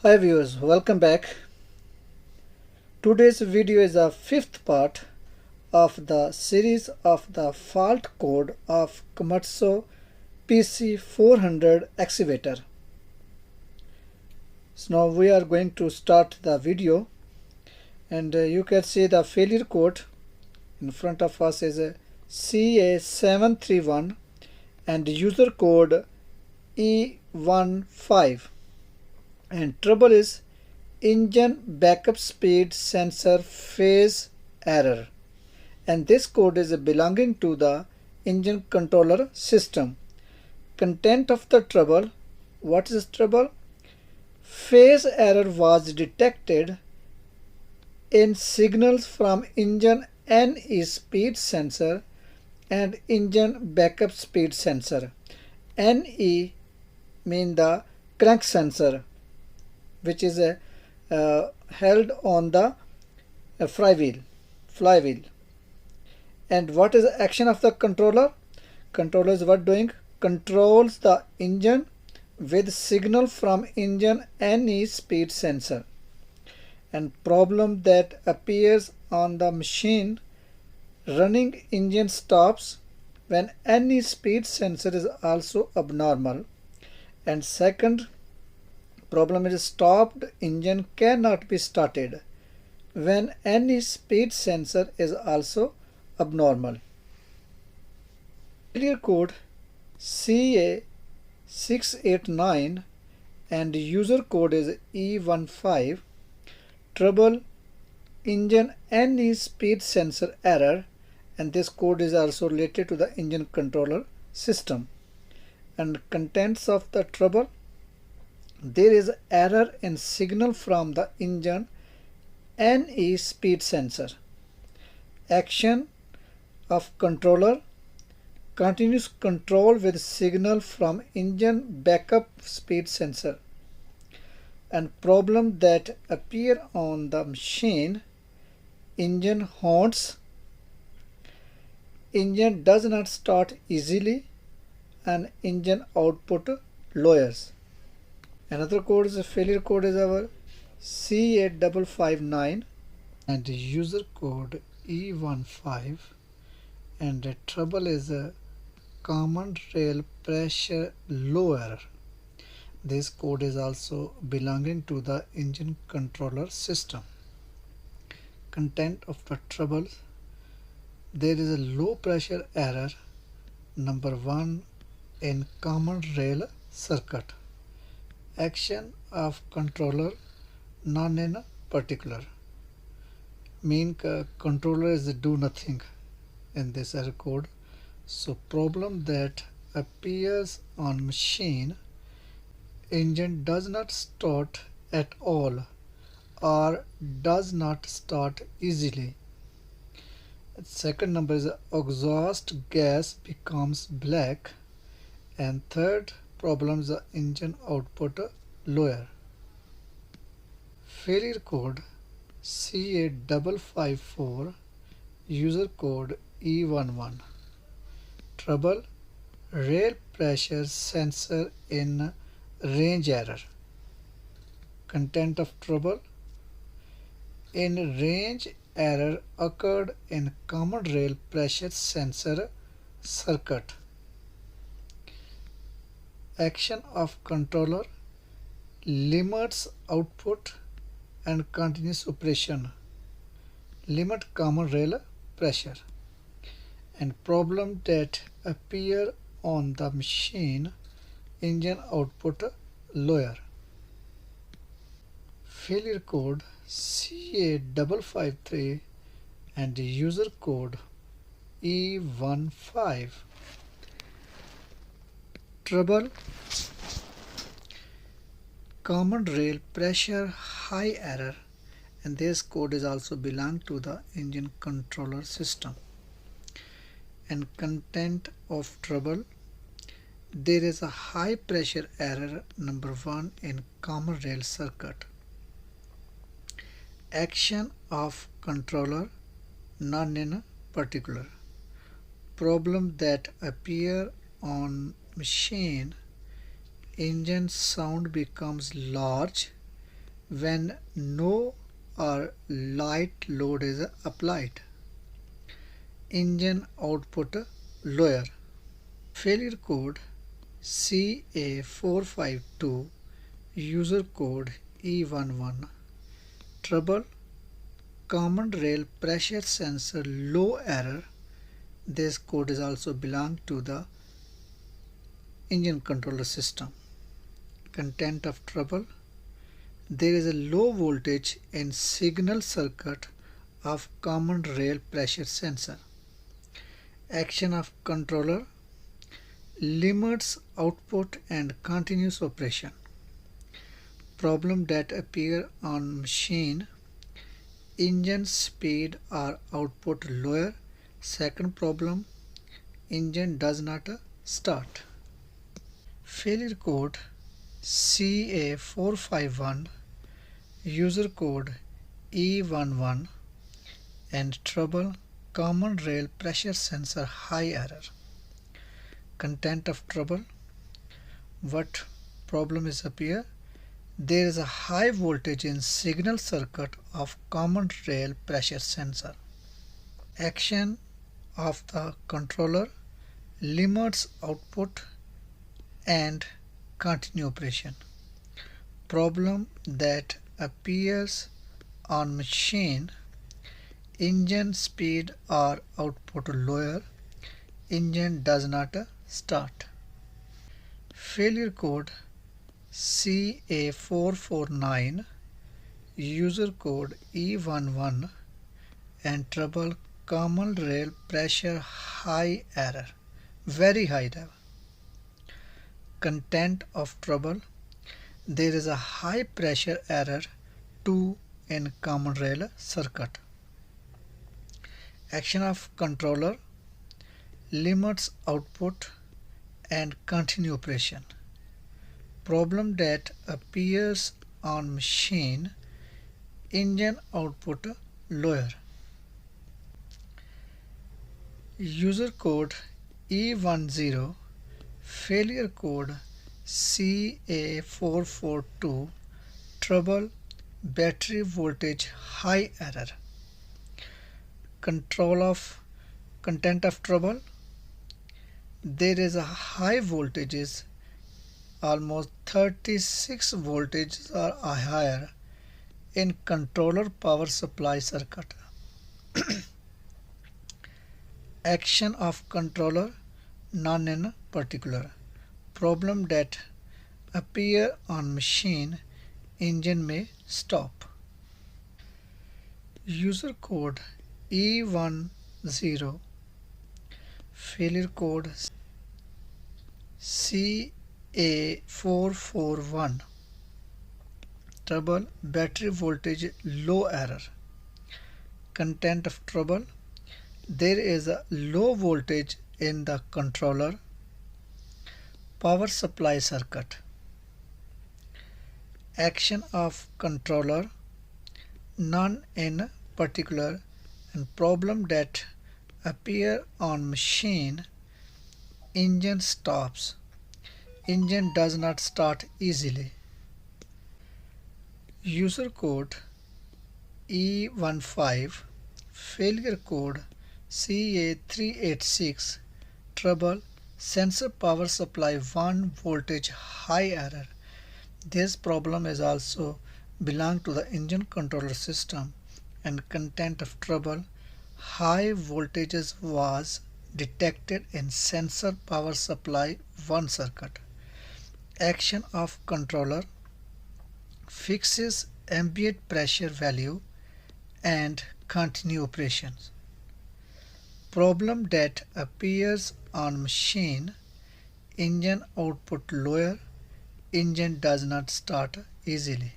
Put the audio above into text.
Hi viewers, welcome back. Today's video is the fifth part of the series of the fault code of Komatsu PC400 Excavator. So now we are going to start the video, and you can see the failure code in front of us is CA731 and user code E15, and trouble is engine backup speed sensor phase error, and this code is belonging to the engine controller system. Content of the trouble: what is trouble? Phase error was detected in signals from engine NE speed sensor and engine backup speed sensor. NE mean the crank sensor, which is held on the flywheel. And what is the action of the controller? Controller is what doing? Controls the engine with signal from engine NE speed sensor. And problem that appears on the machine: running engine stops when NE speed sensor is also abnormal. And second problem is stopped engine cannot be started when any speed sensor is also abnormal. Failure code CA689 and user code is E15. Trouble: engine NE speed sensor error, and this code is also related to the engine controller system. And contents of the trouble: there is error in signal from the engine NE speed sensor. Action of controller: continuous control with signal from engine backup speed sensor. And problem that appear on the machine: engine haunts, engine does not start easily, and engine output lowers. Another code is a failure code is our C8559 and user code E15, and the trouble is a common rail pressure lower. This code is also belonging to the engine controller system. Content of the trouble: there is a low pressure error number 1 in common rail circuit. Action of controller: none in particular. Mean controller is do nothing in this error code. So problem that appears on machine: engine does not start at all or does not start easily. Second number is exhaust gas becomes black, and third problem is the engine output lower. Failure code CA554, user code E11. Trouble: rail pressure sensor in range error. Content of trouble: in range error occurred in common rail pressure sensor circuit. Action of controller: limits output and continuous operation, limit common rail pressure. And problem that appear on the machine: engine output lower. Failure code CA553 and user code E15. Trouble: common rail pressure high error, and this code is also belong to the engine controller system. And content of trouble: there is a high pressure error number 1 in common rail circuit. Action of controller: none in particular. Problem that appear on machine: engine sound becomes large when no or light load is applied. Engine output lower. Failure code CA452, user code E11. Trouble common rail pressure sensor low error. This code is also belong to the engine controller system. Content of trouble: there is a low voltage in signal circuit of common rail pressure sensor. Action of controller: limits output and continuous operation. Problem that appear on machine: engine speed or output lower. Second problem, engine does not start. Failure code CA451, user code E11, and trouble common rail pressure sensor high error. Content of trouble: what problem is appear? There is a high voltage in signal circuit of common rail pressure sensor. Action of the controller: limits output and continue operation. Problem that appears on machine: engine speed or output lower. Engine does not start. Failure code CA449, user code E11, and trouble common rail pressure high error, very high level. Content of trouble: there is a high pressure error 2 in common rail circuit. Action of controller: limits output and continue operation. Problem that appears on machine: engine output lower. User code E10, failure code CA442, trouble battery voltage high error. Content of trouble: there is a high voltages, almost 36 voltages or higher in controller power supply circuit. Action of controller: none in particular. Problem that appear on machine: engine may stop. User code E10, failure code CA441, trouble battery voltage low error. Content of trouble: there is a low voltage in the controller power supply circuit. Action of controller: none in particular, and problem that appear on machine: engine stops. Engine does not start easily. User code E15, failure code CA386, trouble sensor power supply 1 voltage high error. This problem is also belong to the engine controller system. And content of trouble: high voltages was detected in sensor power supply 1 circuit. Action of controller: fixes ambient pressure value and continue operations. Problem that appears on machine: engine output lower. Engine does not start easily.